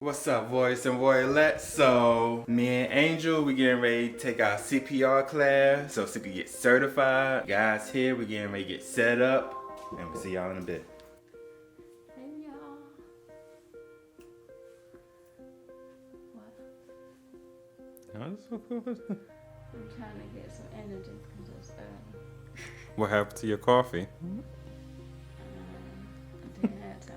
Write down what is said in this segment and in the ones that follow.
What's up, boys and boylettes? So, me and Angel, we getting ready to take our CPR class so we can get certified. Guys here, we getting ready to get set up, and we'll see y'all in a bit. Hey y'all. What? Oh, that's so cool. I'm trying to get some energy because it's early. What happened to your coffee? I didn't have time.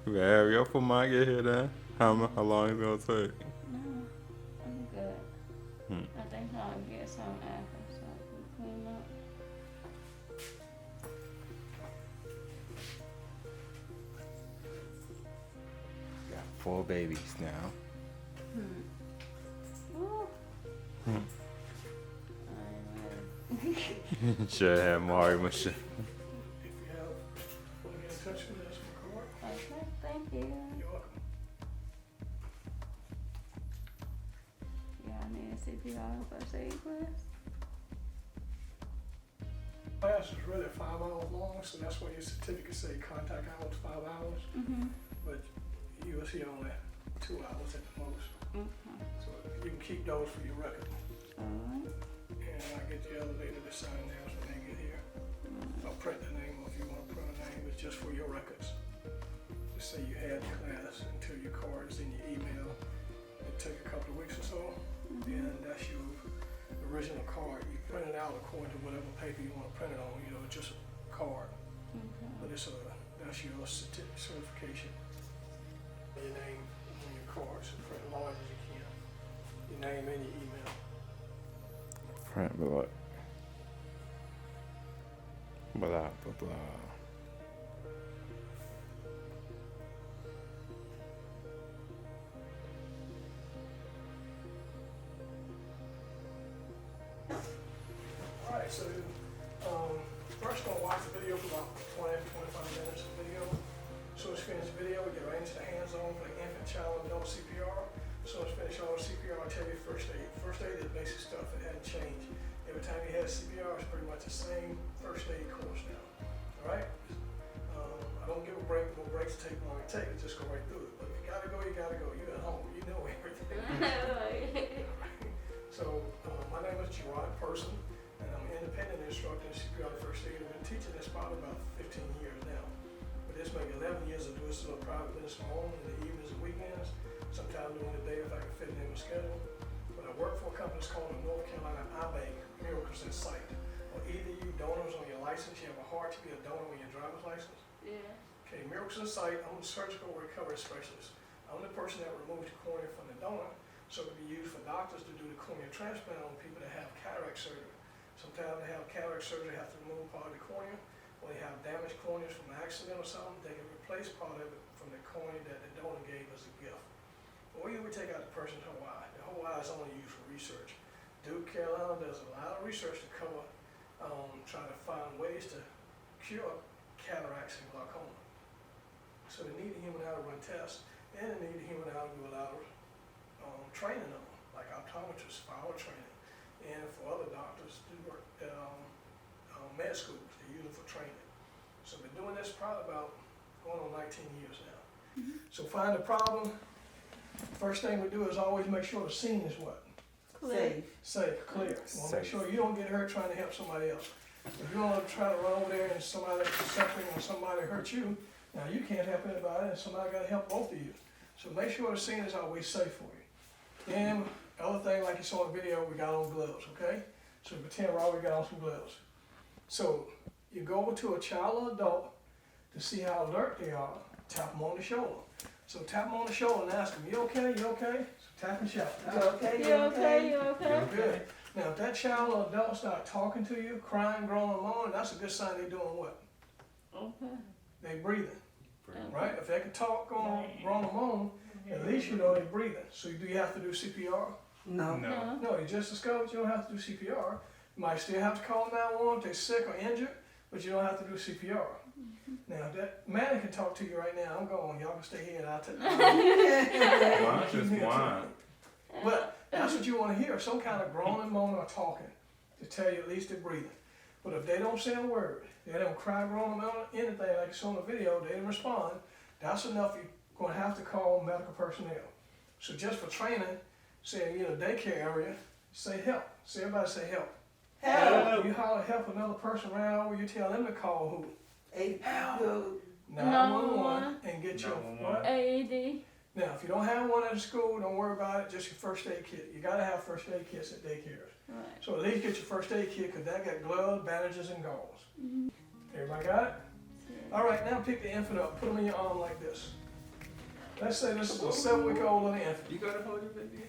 You better hurry up for mine get here then. How long is it gonna take? No, I'm good. I think I'll get some after so I can clean up. Got 4 babies now. Ooh. I ain't ready. Should have Mari Michelle. If you have, want to get in touch with us, record. Okay, thank you. You're welcome. Yeah, I need a CPR first aid class. Class is really 5 hours long, so that's why your certificate say contact hours 5 hours, but you will see only 2 hours at the most. So you can keep those for your record. Alright. And I'll get the other lady to sign theirs when they get here. I'll print the name, or if you want to print a name, it's just for your records. Just say you had the class until your card is in your email. It take a couple of weeks or so, and that's your original card. You print it out according to whatever paper you want to print it on, you know, it's just a card. But it's that's your certification. Your name on your card, so print as large as you can. Your name and your email. Print blah blah blah. Alright, so first gonna watch the video for about 20-25 minutes of video. As soon as finish the video, we get right into the hands-on for the infant, child, and adult CPR. As soon as finish all the CPR, I'll tell you first aid. First aid is basic stuff, it hadn't changed. Every time you had CPR, it's pretty much the same first aid course now. Alright? I don't give a break, no breaks take long to take, just go right through it. But if you gotta go, you gotta go. You at home, you know everything. So, my name is Gerard Person, and I'm an independent instructor in CPR first aid. I've been teaching this probably about 15 years now. But this make 11 years of doing some private business of my own in the evenings and weekends, sometimes during the day if I can fit it in my schedule. But I work for a company that's called the North Carolina iBank Miracles in Sight. Or either you donors on your license, you have a heart to be a donor on your driver's license. Yeah. Okay, Miracles in Sight, I'm a surgical recovery specialist. I'm the person that removes the cornea from the donor, so it can be used for doctors to do the cornea transplant on people that have cataract surgery. Sometimes they have cataract surgery, have to remove part of the cornea, or they have damaged corneas from an accident or something, they can replace part of it from the cornea that the donor gave as a gift. Or either we take out the person's whole eye. The whole eye is only used for research. Duke Carolina does a lot of research to cover, trying to find ways to cure cataracts and glaucoma. So they need a human eye to run tests, and they need a human eye to do a lot of training on them, like optometrists for our training, and for other doctors to work at med schools. They use them for training. So we've been doing this probably about going on 19 years now. So find the problem. First thing we do is always make sure the scene is what? Clear. Safe, clear. You want to make Safe. sure you don't get hurt trying to help somebody else. If you want to try to run over there and somebody is suffering or somebody hurt you, now you can't help anybody and somebody got to help both of you. So make sure the scene is always safe for you. Then, the other thing, like you saw in the video, we got on gloves, okay? So pretend we already got on some gloves. So you go over to a child or adult to see how alert they are, tap them on the shoulder. So tap them on the shoulder and ask them, you okay, you okay? So tap and shout. You okay? You okay? You okay? Good. Now, if that child or adult start talking to you, crying, groaning, moaning, that's a good sign they're doing what? Okay. They breathing, right? If they can talk, groan, and moan, at least you know they're breathing. So do you have to do CPR? No. No, you just discovered you don't have to do CPR. You might still have to call 911 if they're sick or injured, but you don't have to do CPR. Now, if that man can talk to you right now, I'm going, y'all can stay here and I'll take Mine's just wine. But that's what you want to hear, some kind of groaning, moaning, or talking to tell you at least they're breathing. But if they don't say a word, they don't cry, groan, moan, anything like you saw in the video, they didn't respond, that's enough you going to have to call medical personnel. So just for training, say in a daycare area, say help. Say everybody say help. Help. You holler help another person around where you tell them to call who? Help. 911 and get your 911. what? AED. Now, if you don't have one at the school, don't worry about it. Just your first aid kit. You gotta have first aid kits at daycares. Right. So at least get your first aid kit because that got gloves, bandages, and gauze. Everybody got it? Yeah. All right, now pick the infant up. Put them in your arm like this. Let's say this is a 7-week-old little infant. You gotta hold your baby.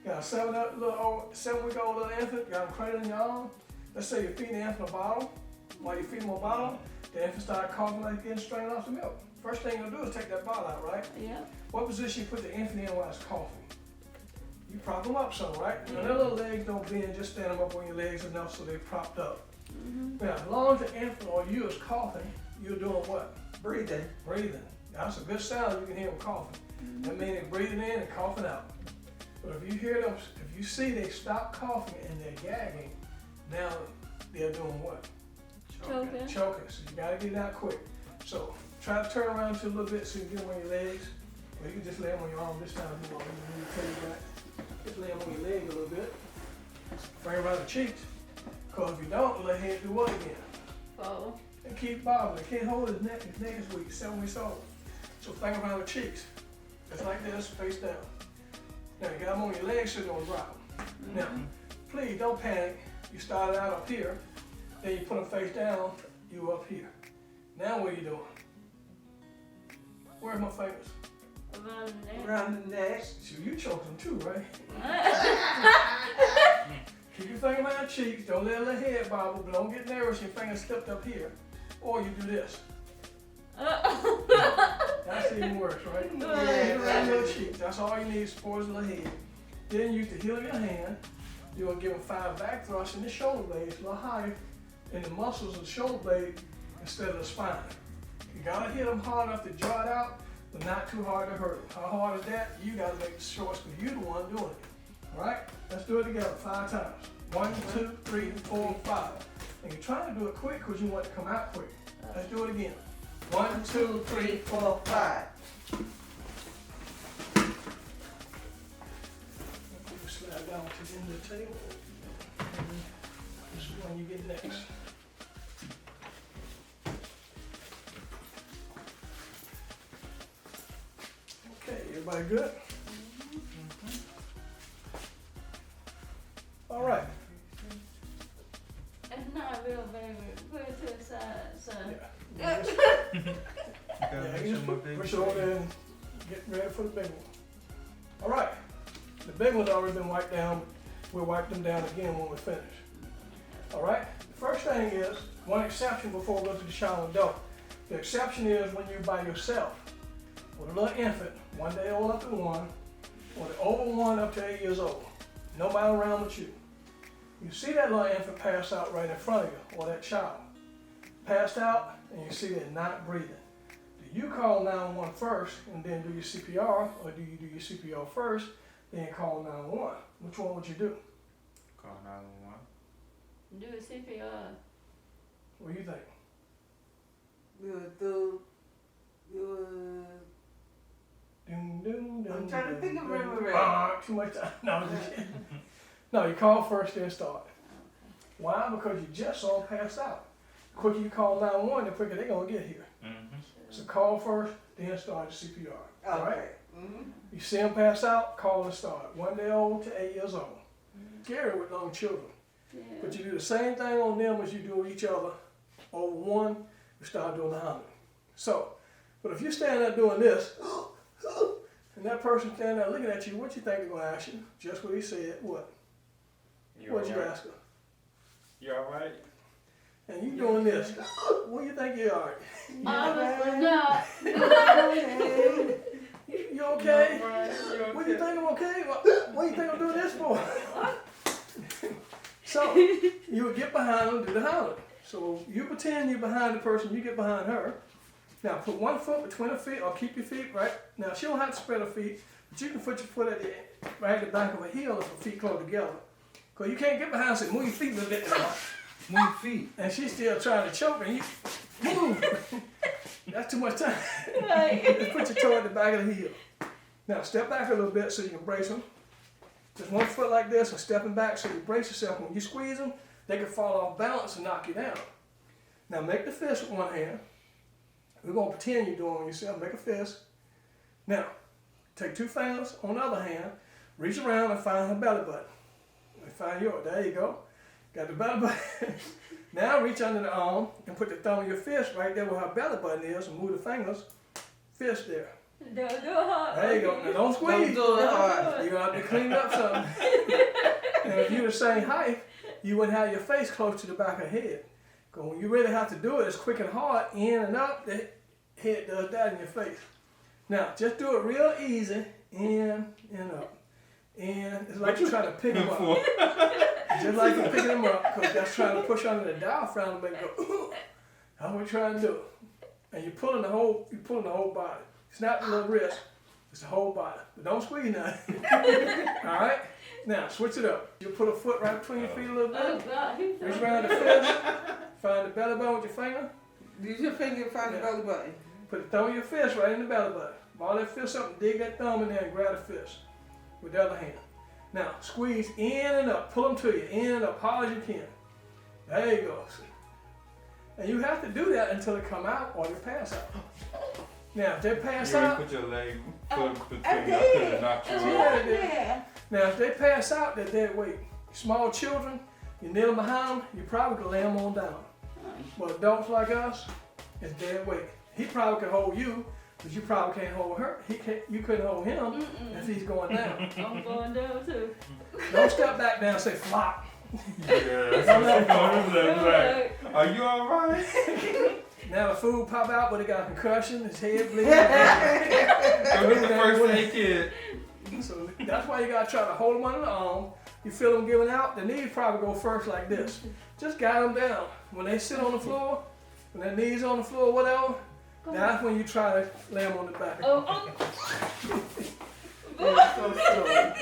Got a 7-week-old little infant. Got him cradled in your arm. Let's say you're feeding the infant a bottle. While you're feeding him a bottle, the infant starts coughing like getting strained off the milk. First thing you'll do is take that bottle out, right? Yeah. What position you put the infant in while it's coughing? You prop them up some, right? Now their little legs don't bend, just stand them up on your legs enough so they're propped up. Now, as long as the infant or you is coughing, you're doing what? Breathing. Breathing. That's a good sound, you can hear them coughing. That means they're breathing in and coughing out. But if you hear them, if you see they stop coughing and they're gagging, now they're doing what? Choking. Choking, so you gotta get it out quick. So try to turn around to a little bit so you can get them on your legs. Or you can just lay them on your arm this time if you want. You can tell you back. Just lay them on your leg a little bit. Bring around the cheeks. Because if you don't, let head do what again? Fall. And keep bobbling. They can't hold his neck. His neck is weak, 7 weeks old. So think around the cheeks. Just like this, face down. Now you got them on your legs so you don't drop them. Now, please don't panic. You started out up here. Then you put them face down, you up here. Now what are you doing? Where's my fingers? Around the neck. Around the neck. So you choke them too, right? Keep your finger around the cheeks, don't let the head bobble, but don't get nervous, your fingers slipped up here. Or you do this. That's even worse, right? Yeah. Around your cheeks, that's all you need is support the head. Then use the heel of your hand. You're gonna give them 5 back thrusts in the shoulder blades, a little higher in the muscles of the shoulder blade instead of the spine. You gotta hit them hard enough to draw it out, but not too hard to hurt them. How hard is that? You gotta make the choice because you're the one doing it. All right? Let's do it together 5 times. 1, 2, 3, 4, 5. And you're trying to do it quick because you want it to come out quick. Let's do it again. 1, 2, 3, 4, 5. You slide down to the end of the table. This is when you get next. Okay, everybody good? All right. It's not real, baby. Put it to the side, son. Yeah. Yeah, You just push it over there and get ready for the big one. All right. The big one's already been wiped down. We'll wipe them down again when we finish. All right. The first thing is, one exception before we go to the child and adult. The exception is when you're by yourself with a little infant, 1 day old up to 1, or the over 1 up to 8 years old. Nobody around with you. You see that little infant pass out right in front of you, or that child. Passed out, and you see they're not breathing. Do you call 911 first and then do your CPR, or do you do your CPR first, then call 911? Which one would you do? Call 911. Do a CPR. What do you think? Doom, doom, doom, I'm trying to think of doom, memory. doom. Too much time. No, I'm just kidding. No, you call first, then start. Why? Because you just all passed out. The quicker you call 911, the quicker they're going to get here. So call first, then start the CPR. All right? Okay. Mm-hmm. You see them pass out, call and start. 1 day old to 8 years old. Scary with young children. Yeah. But you do the same thing on them as you do with each other. Over 1, you start doing the Heimlich. So, but if you stand there doing this, and that person standing there looking at you, what you think they're going to ask you? Just what he said. What? What'd you ask her? You alright? And you doing this. What do you think you are? Obviously not. You okay? You What do you think I'm okay? What do you think I'm doing this for? So, you would get behind them and do the Heimlich. So, you pretend you're behind the person, you get behind her. Now, put 1 foot between her feet, or keep your feet right. Now, she don't have to spread her feet, but you can put your foot right at the back of her heel if her feet close together. Because you can't get behind and say, move your feet a little bit. Move feet. And she's still trying to choke, and you move. That's too much time. Right. Just put your toe at the back of the heel. Now step back a little bit so you can brace them. Just one foot like this and stepping back so you brace yourself. When you squeeze them, they can fall off balance and knock you down. Now make the fist with one hand. We're going to pretend you're doing it yourself. Make a fist. Now, take 2 fingers on the other hand, reach around and find her belly button. And find yours. There you go. Got the belly button. Now reach under the arm and put the thumb of your fist right there where her belly button is and move the fingers. Fist there. Don't do it hard. There you go. Now don't squeeze. Don't do it hard. You're going to have to clean up something. And if you're the same height, you wouldn't have your face close to the back of the head. Because when you really have to do it, it's quick and hard, in and up, the head does that in your face. Now, just do it real easy, in and up. And it's like you're trying to pick them up. Just like you're picking them up, because that's trying to push under the diaphragm and make it go, that's what we're trying to do. And you're pulling the whole body. It's not the little wrist, it's the whole body. But don't squeeze now. All right? Now, switch it up. You put a foot right between your feet a little Oh bit. God, he's so Reach around the fist. Find the belly button with your finger. Use your finger to find the belly button. Put the thumb of your fist right in the belly button. Ball that fist up and dig that thumb in there and grab the fist with the other hand. Now, squeeze in and up. Pull them to you. In and up. Hard as you can. There you go. And you have to do that until they come out or they pass out. Now, if they pass out, Put your leg foot between I your did. foot and knock you Yeah, out. I did. Yeah. now if they pass out, they're dead weight. Small children, you kneel behind them, you probably can lay them on down. But adults like us, it's dead weight. He probably can hold you, but you probably can't hold her. You couldn't hold him if he's going down. I'm going down too. Don't step back down and say flop. Yeah, that's right. Are you alright? Now the fool pop out, but he got a concussion, his head bleeding. Go get the first aid kit. So that's why you gotta try to hold them under the arm. You feel them giving out, the knees probably go first like this. Just guide them down. When they sit on the floor, when their knees on the floor, whatever, that's when you try to lay them on the back. Oh, So slow.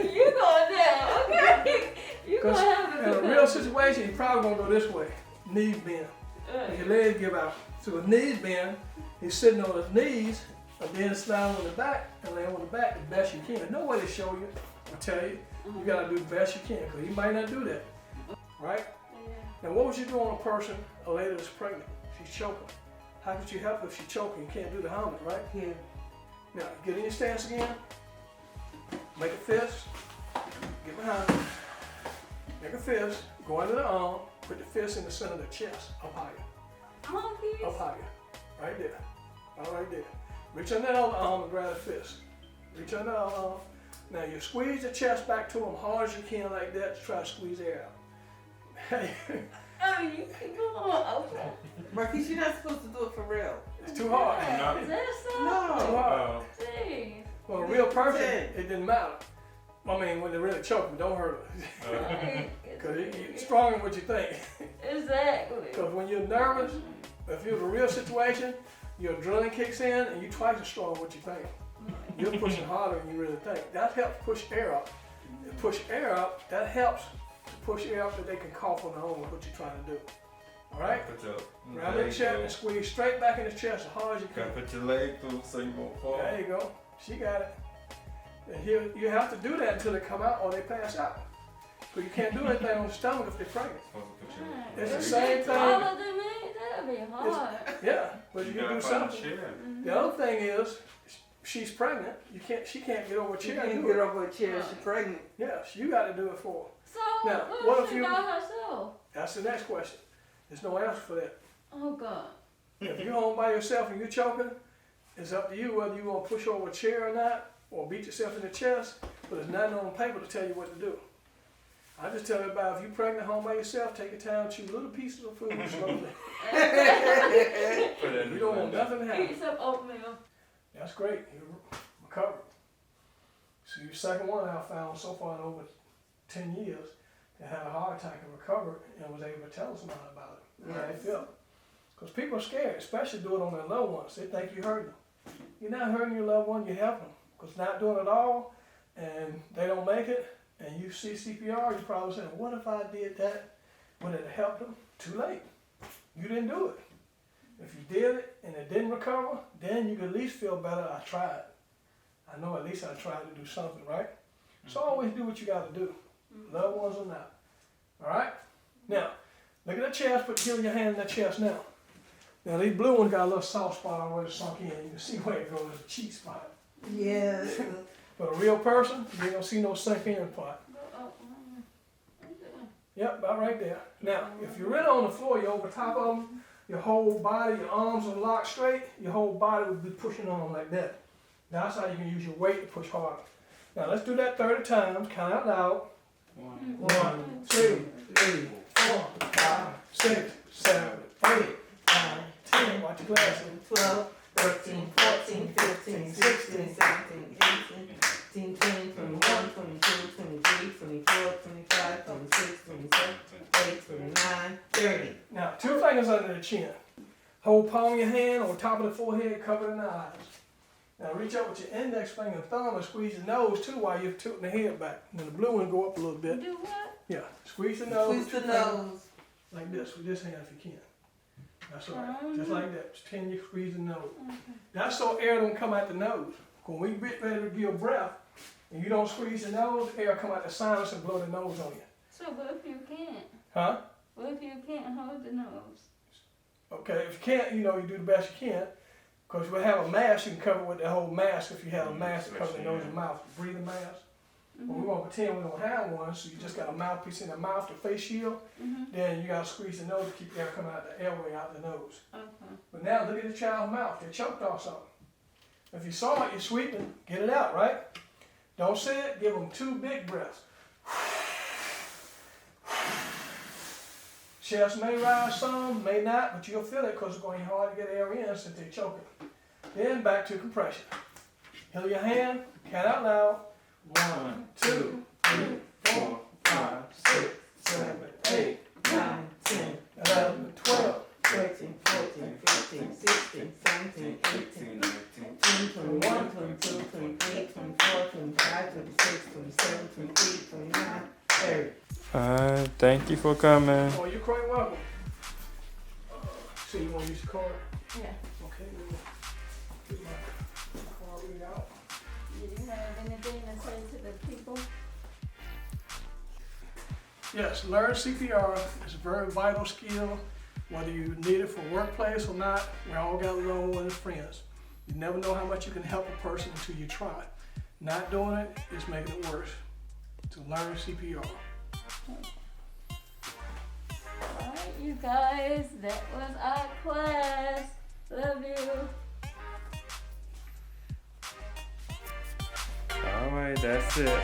you going down, okay? You gonna Because have in a real situation, you're probably gonna go this way, knees bend. And your legs give out. So his knees bend, he's sitting on his knees, and then slide on the back and lay on the back the best you can. No way to show you or tell you. You gotta do the best you can, because you might not do that. Right? Yeah. Now what would you do on a person, a lady that's pregnant? She's choking. How could you help her if she's choking? You can't do the Heimlich, right? Yeah. Now, get in your stance again. Make a fist. Get behind. Make a fist. Go under the arm. Put the fist in the center of the chest. Up higher. Up higher. Right there. Right there. Reach under the other arm and grab the fist. Reach under the other arm. Now you squeeze the chest back to them hard as you can like that to try to squeeze air out. Oh, you can go on. Okay. Marquise, you're not supposed to do it for real. It's too hard. Is that so? Too No. hard. Jeez. For a real person, it didn't matter. I mean, when they're really choking, don't hurt them. Right. Because you're stronger than what you think. Exactly. Because when you're nervous, if you're in a real situation, your adrenaline kicks in and you're twice as strong as what you think. You're pushing harder than you really think. That helps push air up. And push air up, that helps to push air up that they can cough on their own with what you're trying to do. All right? Put your Grab the leg chest through. and squeeze straight back in the chest as hard as you can. Gotta put your leg through so you won't fall. There you go. She got it. And you have to do that until they come out or they pass out. But you can't do anything on the stomach if they're pregnant. Supposed to put your It's the leg same through. thing. Taller than me? That'd be hard. Yeah, but you You can gotta do find a something. chair. The other thing is, she's pregnant. She can't get over a She chair. and can't do get it. over a chair. She's pregnant. Yes, you got to do it for her. So, Now, what what if if she you- by herself? That's the next question. There's no answer for that. Oh, God. If you're home by yourself and you're choking, it's up to you whether you want to push over a chair or not, or beat yourself in the chest. But there's nothing on paper to tell you what to do. I just tell everybody, if you're pregnant home by yourself, take your time, chew little pieces of food slowly. Put it in You the don't want blender. nothing to happen. Eat some oatmeal. That's great. You're recovered. So your second one I found so far in over 10 years that had a heart attack and recovered and was able to tell us about it. How they felt. Because people are scared, especially do it on their loved ones. They think you hurt them. You're not hurting your loved one, you help them. Because not doing it all and they don't make it and you see CPR, you probably saying, what if I did that? Would it have helped them? Too late. You didn't do it. If you did it and it didn't recover, then you can at least feel better. I tried. I know at least I tried to do something, right? So always do what you got to do. Loved ones or not. All right? Now, look at the chest. Put heel of your hand in that chest now. Now, these blue ones got a little soft spot on where it sunk in. You can see where it goes, a cheek spot. Yeah. But a real person, you ain't gonna see no sink in part. Yep, about right there. Now, if you're really on the floor, you're over top of them, your whole body, your arms are locked straight, your whole body would be pushing on like that. That's how you can use your weight to push harder. Now, let's do that 30 times. Count out loud. 1, 2, 3, 4, 5, 6, 7, 8, 9, 10. Watch your glasses. 12, 13, 14, 15, 16, 17, 18, 19, 20, 21, 22, 23, 24, 25, 26, 27, 28, 29, 30. Now, 2 fingers under the chin. Hold palm of your hand on top of the forehead, covering the eyes. Now, reach up with your index finger and thumb and squeeze the nose too while you're tilting the head back. And then the blue one go up a little bit. Do what? Yeah, squeeze the nose. Squeeze the nose. Like this, with this hand if you can. That's all right. Just like that. Just pretend you squeeze the nose. That's so air don't come out the nose. When we get ready to give breath, and you don't squeeze the nose, air come out the sinus and blow the nose on you. So what if you can't? Huh? What if you can't hold the nose? Okay, if you can't, you know, you do the best you can. Because if we have a mask, you can cover with the whole mask if you have a mask to cover the nose and mouth. Breathing mask. But we won't pretend we don't have one, so you just got a mouthpiece in the mouth, the face shield. Then you got to squeeze the nose to keep air coming out the airway out the nose. Okay. But now look at the child's mouth. They choked off something. If you saw it, you're sweeping, get it out, right? Don't say it, give them 2 big breaths. Chest may rise some, may not, but you'll feel it because it's going to be hard to get air in since they're choking. Then back to compression. Heel your hand, count out loud. 1, 2, 3, 4, 5, 6, 7, 8, 9, 10, 11, 12. 13, 14, 15, 16, 17, 18, 19, 21, 22, 23, 24, 25, 26, 27, 28, 29, 30. Thank you for coming. Oh, you're quite welcome. So you want to use the card? Yeah. Okay, we'll get my card read out. Do you have anything to say to the people? Yes, learn CPR is a very vital skill. Whether you need it for workplace or not, we all got loved ones and friends. You never know how much you can help a person until you try. Not doing it is making it worse. So learn CPR. Alright, you guys, that was our class. Love you. All right, that's it.